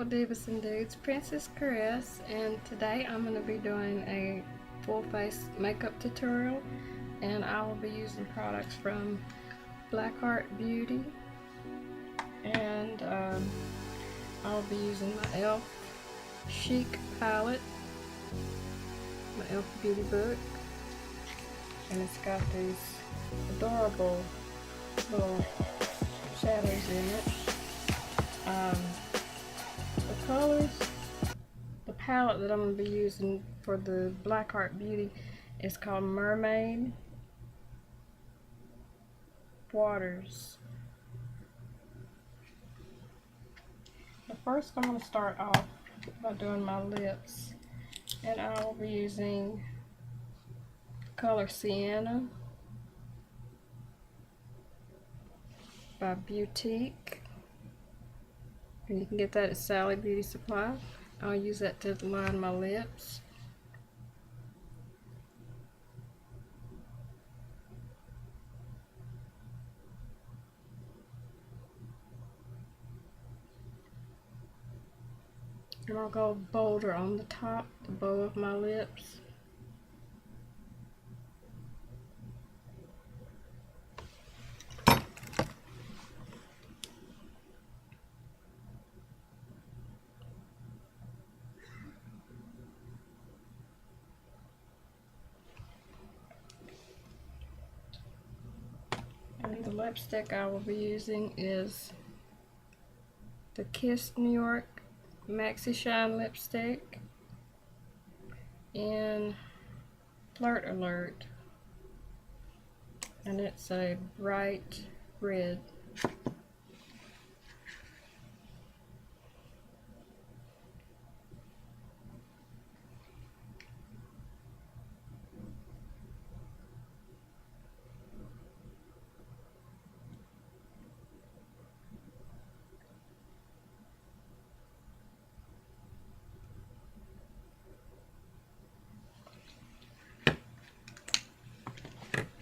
Divas and Dudes, Princess Caress, and today I'm going to be doing a full face makeup tutorial, and I will be using products from Blackheart Beauty, and I'll be using my e.l.f. Chic palette, my e.l.f. beauty book, and it's got these adorable little shadows in it. The colors, the palette that I'm going to be using for the Blackheart Beauty is called Mermaid Waters. But first I'm going to start off by doing my lips, and I will be using the color Sienna by Beautique. And you can get that at Sally Beauty Supply. I'll use that to line my lips. And I'll go bolder on the top, the bow of my lips. And the lipstick I will be using is the Kiss New York Maxi Shine lipstick in Flirt Alert, and it's a bright red.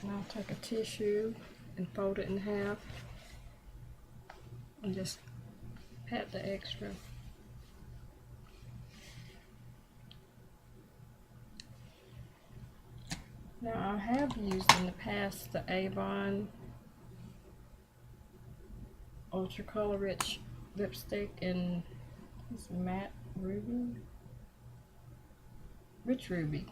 And I'll take a tissue and fold it in half and just pat the extra. Now I have used in the past the Avon Ultra Color Rich lipstick in this matte ruby, rich ruby.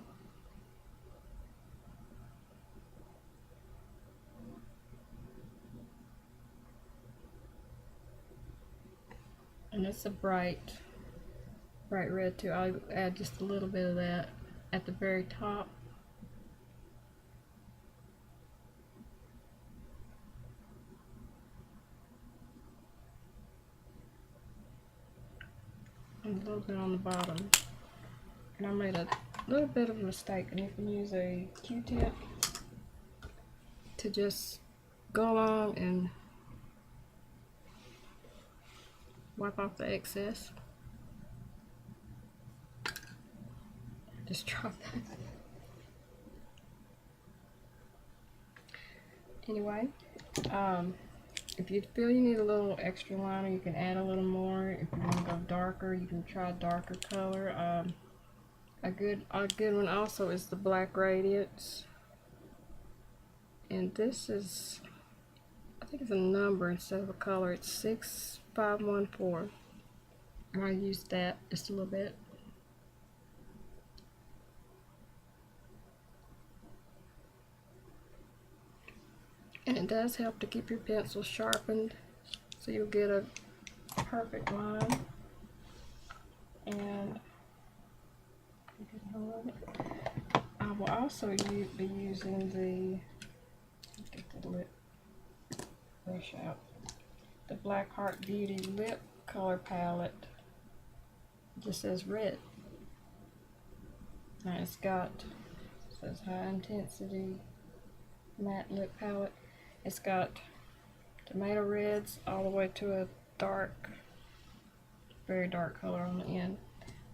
And it's a bright red too. I'll add just a little bit of that at the very top. And a little bit on the bottom. And I made a little bit of a mistake, and you can use a Q-tip to just go along and wipe off the excess. Just drop that. Anyway, if you feel you need a little extra liner, you can add a little more. If you want to go darker, you can try a darker color. A good one also is the Black Radiance, and this is, I think it's a number instead of a color. It's 6514. And I used that just a little bit. And it does help to keep your pencil sharpened, so you'll get a perfect line. And I will also be using the, get the lip brush out, the Blackheart Beauty Lip Color Palette. It just says red. Now it says High Intensity Matte Lip Palette. It's got tomato reds all the way to a dark, very dark color on the end.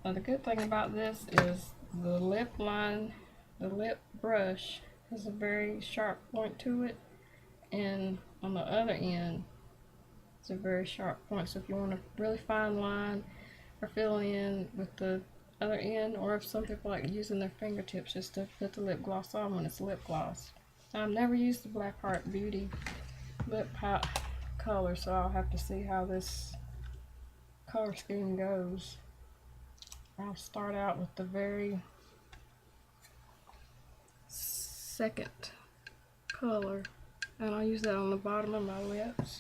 Now the good thing about this is the lip line, the lip brush has a very sharp point to it, and on the other end it's a very sharp point. So if you want a really fine line or fill in with the other end, or if some people like using their fingertips just to put the lip gloss on when it's lip gloss. I've never used the Blackheart Beauty lip color, so I'll have to see how this color scheme goes. I'll start out with the very second color, and I'll use that on the bottom of my lips,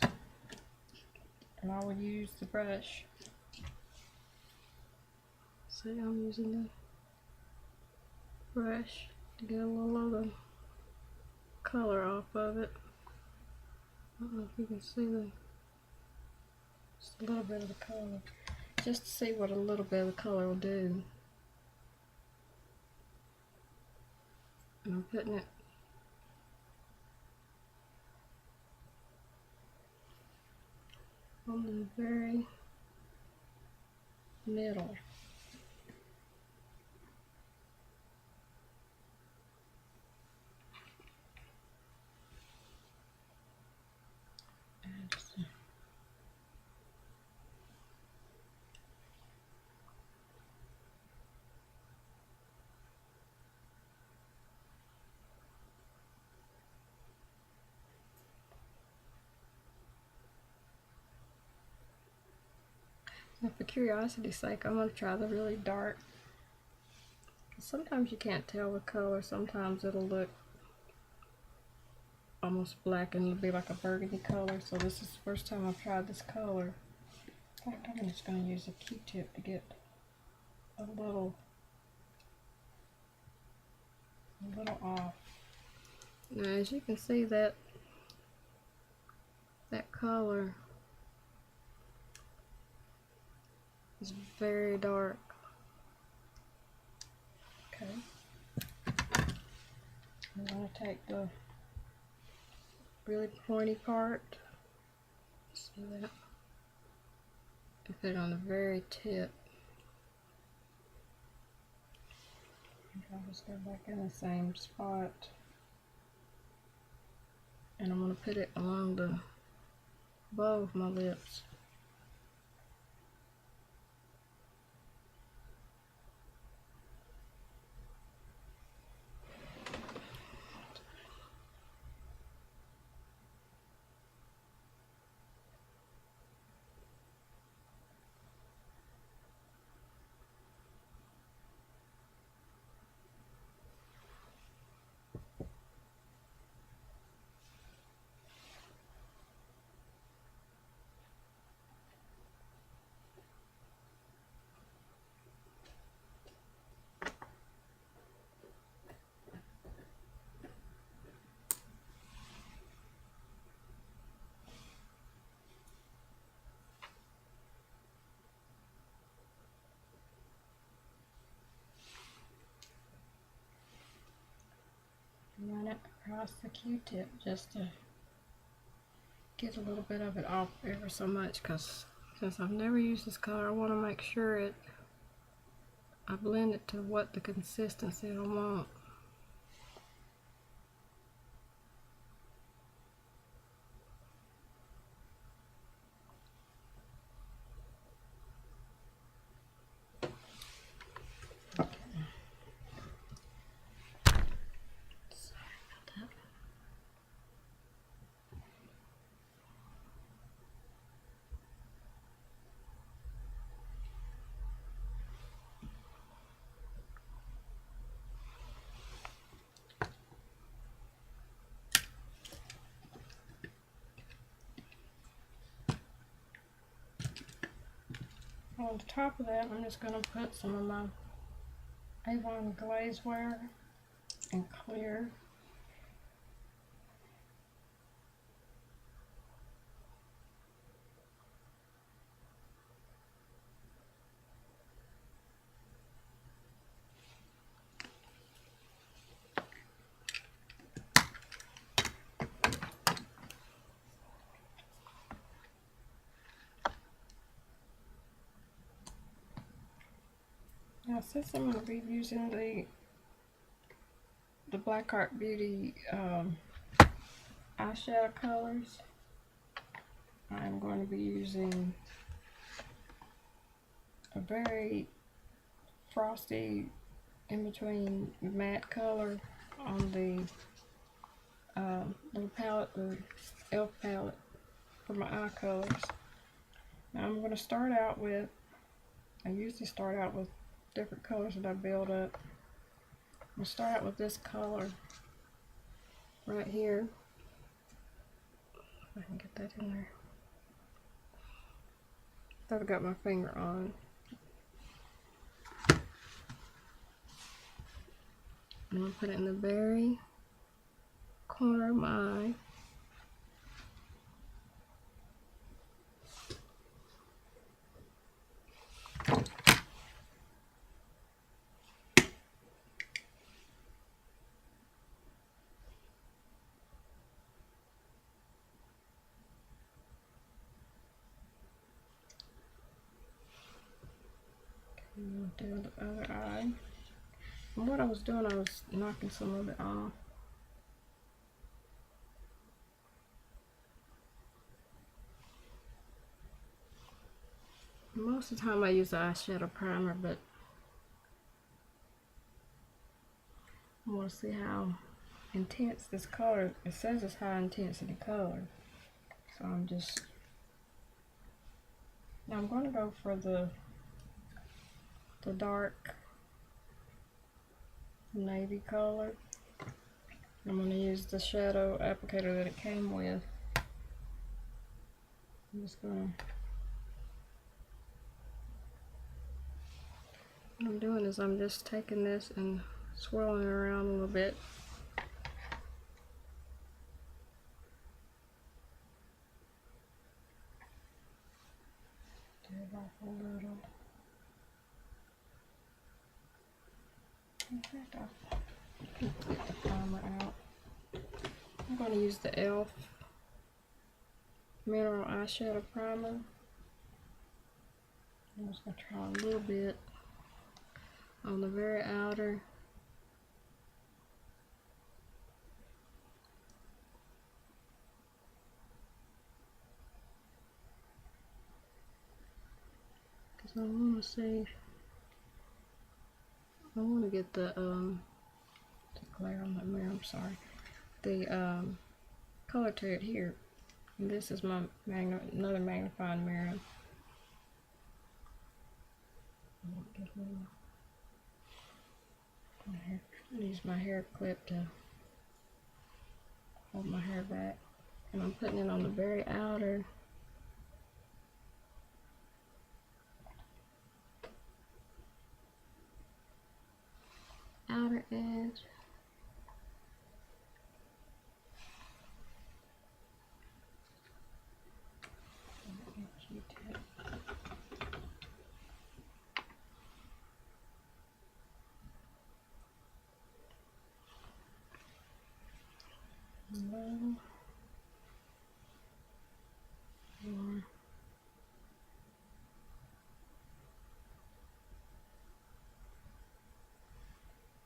and I will use the brush. See, I'm using the brush to get a little of the color off of it. I don't know if you can see just a little bit of the color, just to see what a little bit of the color will do. And I'm putting it on the very middle. And for curiosity's sake, I'm going to try the really dark. Sometimes you can't tell the color, sometimes it'll look almost black and it'll be like a burgundy color. So this is the first time I've tried this color. In fact, I'm just going to use a Q-tip to get a little off. Now as you can see, that color is very dark. Okay. I'm going to take the really pointy part, see that, and put it on the very tip. And I'll just go back in the same spot, and I'm going to put it along the bow of my lips. Run it across the Q-tip just to get a little bit of it off ever so much, because since I've never used this color, I want to make sure I blend it to what the consistency I want. On the top of that, I'm just going to put some of my Avon Glazewear and clear. Now, since I'm going to be using the Blackheart Beauty eyeshadow colors, I'm going to be using a very frosty in between matte color on the little palette, the e.l.f. palette for my eye colors. Now I'm going to start out with, I usually start out with different colors that I build up. I'm going to start out with this color right here. If I can get that in there. I've got my finger on. I'm going to put it in the very corner of my eye. And do the other eye. And what I was doing, I was knocking some of it off. Most of the time I use the eyeshadow primer, but I want to see how intense this color, it says it's high intensity color. So I'm just, now I'm going to go for the dark navy color. I'm going to use the shadow applicator that it came with. I'm just going to, what I'm doing is I'm just taking this and swirling it around a little bit. Do it off a little. In fact, I'll get the primer out. I'm going to use the e.l.f. Mineral Eyeshadow Primer. I'm just going to try a little bit on the very outer. Because I want to see, I want to get the glare on that mirror, I'm sorry. The color to it here. And this is my another magnifying mirror. I use my hair clip to hold my hair back. And I'm putting it on the very outer. Outer edge.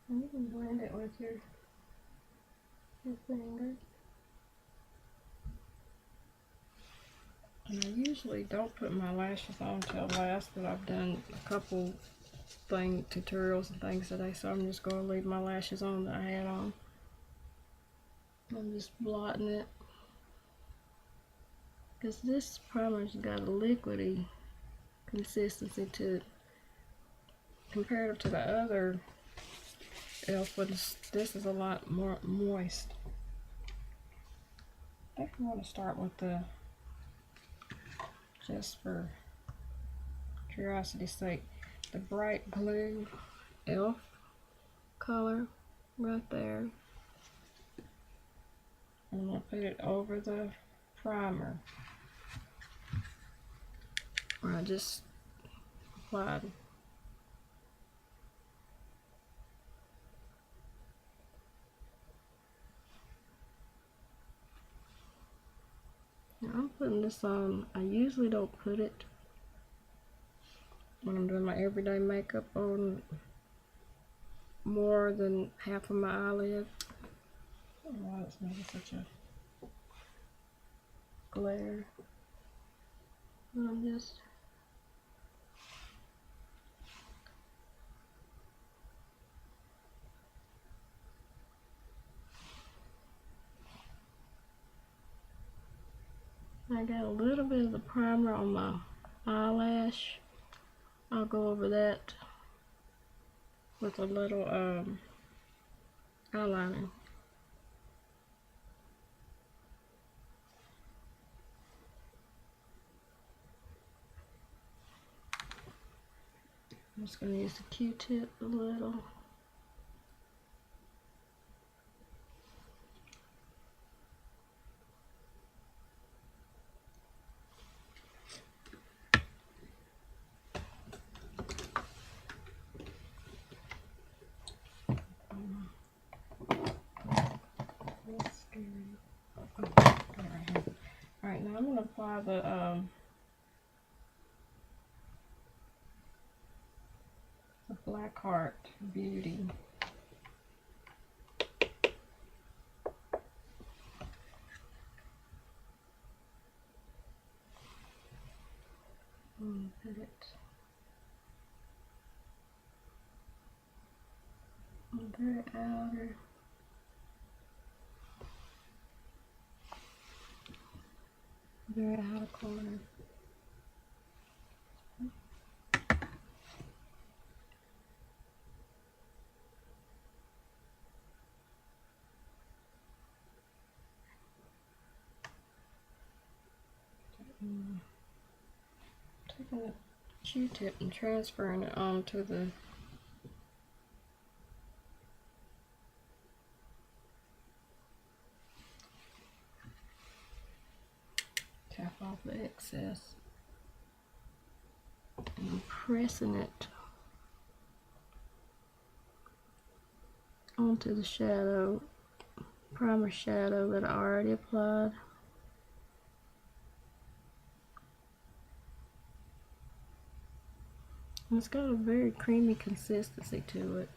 And you can blend it with your finger. And I usually don't put my lashes on till last, but I've done a couple tutorials and things today, so I'm just going to leave my lashes on that I had on. I'm just blotting it. Because this primer's got a liquidy consistency to it, comparative to the other e.l.f. ones. This is a lot more moist. I think I want to start with the, just for curiosity's sake, the bright blue e.l.f. color right there. I'm going to put it over the primer where I just applied. Now I'm putting this on. I usually don't put it when I'm doing my everyday makeup on more than half of my eyelid. I don't know why it's making such a glare. I'm just got a little bit of the primer on my eyelash. I'll go over that with a little eyeliner. I'm just going to use the Q-tip a little. Alright, now I'm going to apply the Blackheart Beauty. Put it on the very outer. Very outer corner. Taking a Q-tip and transferring it onto the tap off the excess and pressing it onto the shadow, primer shadow that I already applied. And it's got a very creamy consistency to it.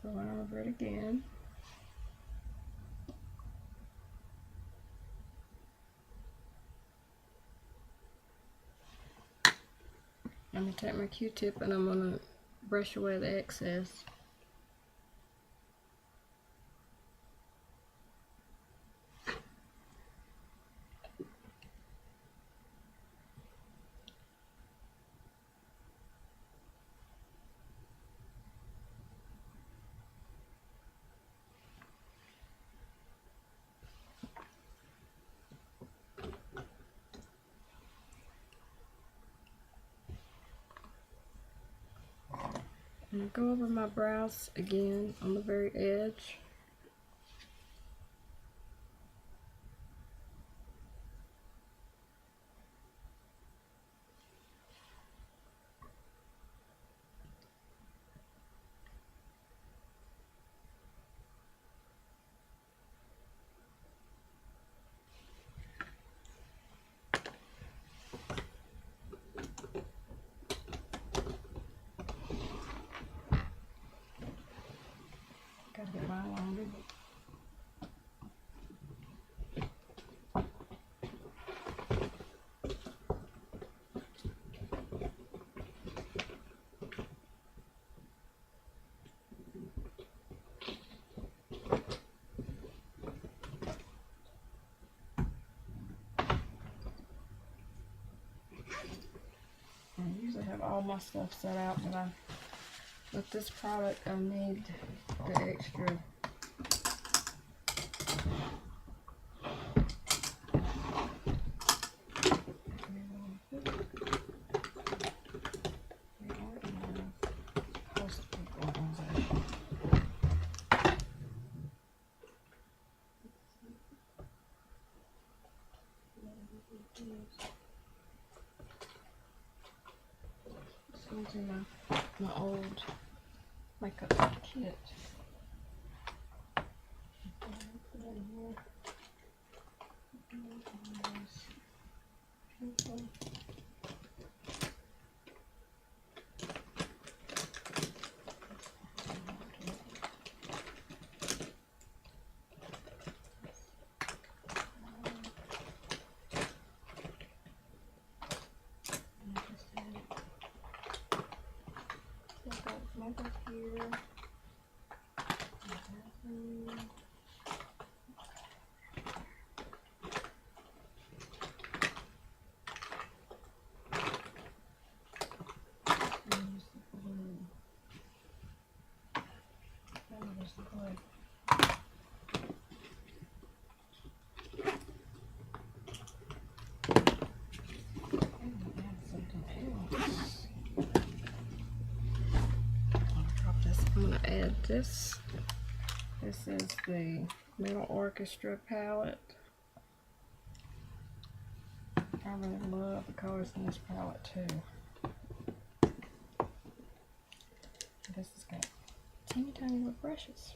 Going over it again. I'm going to take my Q-tip and I'm going to brush away the excess. I'm going to go over my brows again on the very edge. Gotta get mine longer. I usually have all my stuff set out, but with this product I need the extra. Using my old makeup kit. makeup here. I'm going to add this. This is the Metal Orchestra palette. I really love the colors in this palette too. This has got teeny tiny little brushes.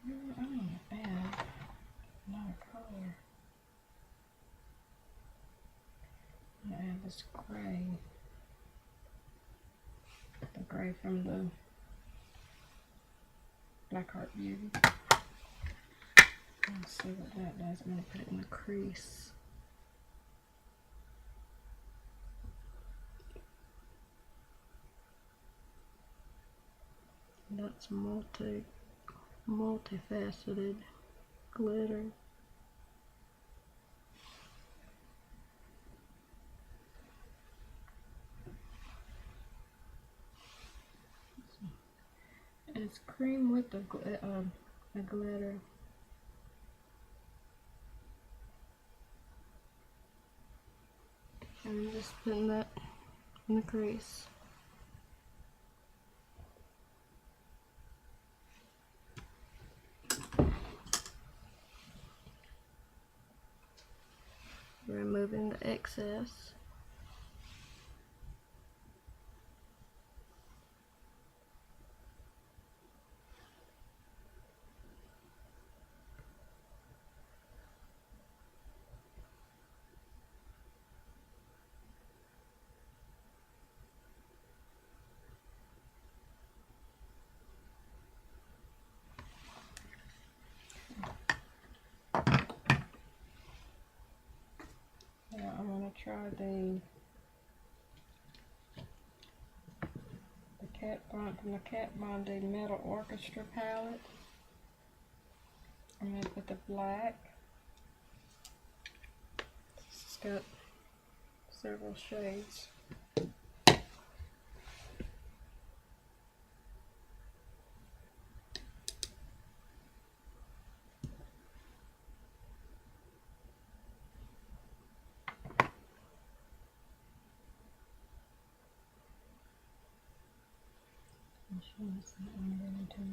I'm going to add another color. I'm going to add this gray. The gray from the Blackheart Beauty. Let's see what that does. I'm going to put it in the crease. That's multifaceted glitter. And it's cream with the glitter. And I'm just putting that in the crease. Removing the excess. Now I'm going to try the Kat Von D Metal Orchestra palette. I'm going to put the black. It's got several shades. I'm going to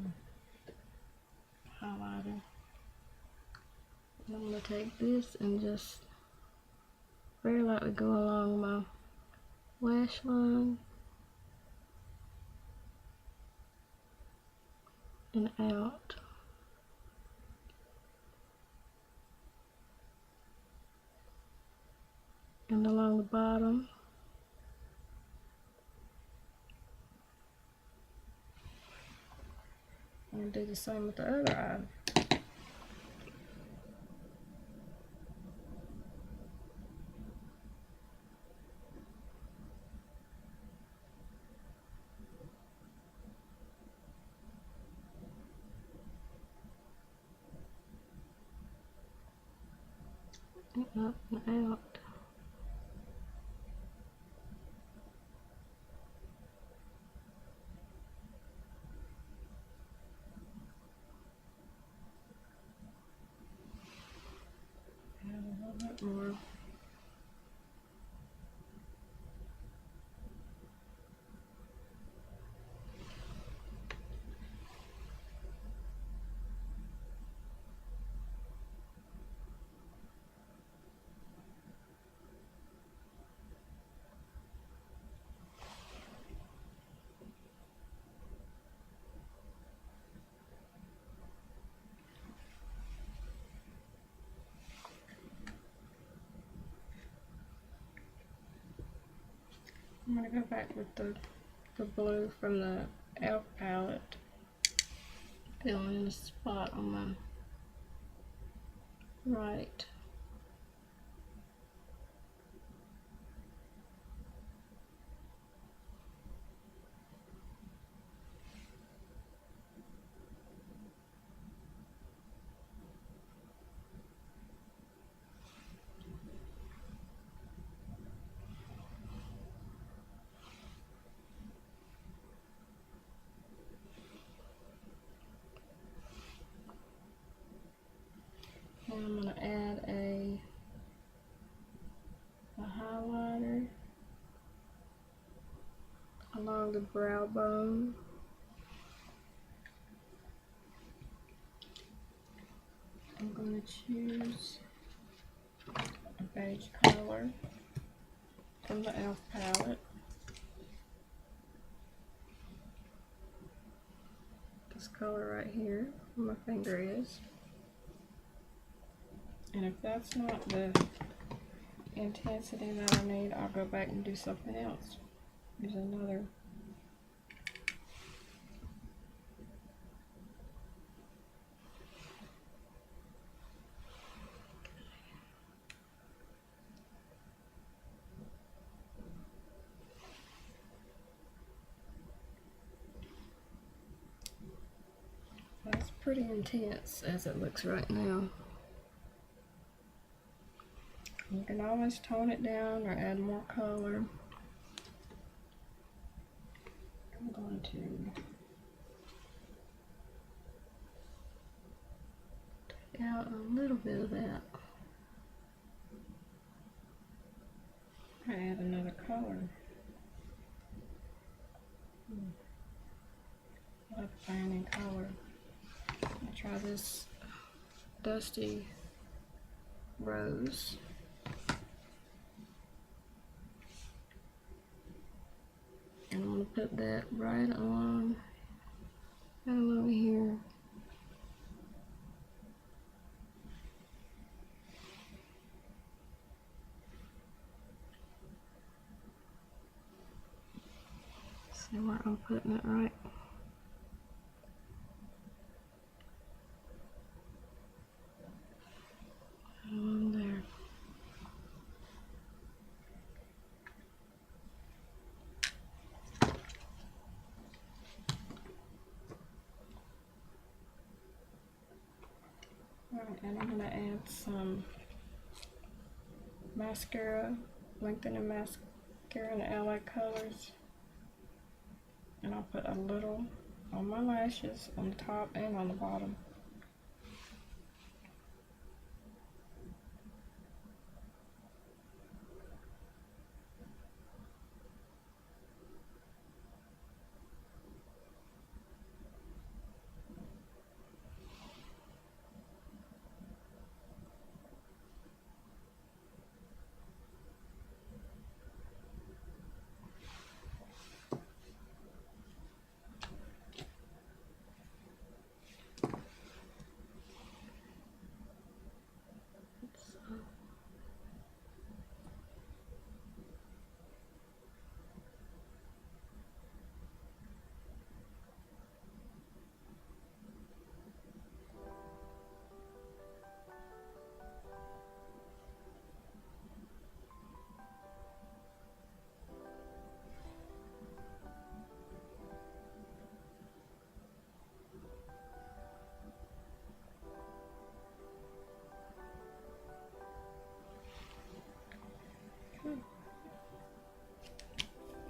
highlighter. I'm going to take this and just very lightly go along my lash line and out. And along the bottom. I'm going to do the same with the other eye. And up and out. More. I'm going to go back with the blue from the e.l.f. palette, fill in a spot on my right. And I'm going to add a highlighter along the brow bone. I'm going to choose a beige color from the e.l.f. palette. This color right here, where my finger is. And if that's not the intensity that I need, I'll go back and do something else. Use another. That's pretty intense as it looks right now. You can always tone it down or add more color. I'm going to take out a little bit of that. Add another color. I like finding color. I'll try this Dusty Rose. And I'm going to put that right along here. See where I'm putting it right. Along there. Alright, and I'm going to add some mascara, lengthening mascara in the LA colors. And I'll put a little on my lashes, on the top and on the bottom.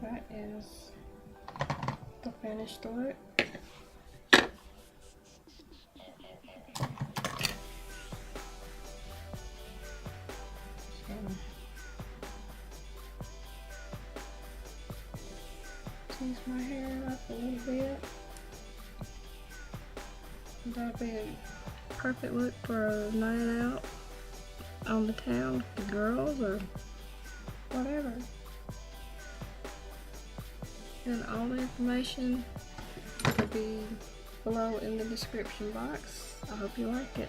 That is the finished look. Tease my hair up a little bit. That'll be a perfect look for a night out on the town with the girls or whatever. And all the information will be below in the description box. I hope you like it.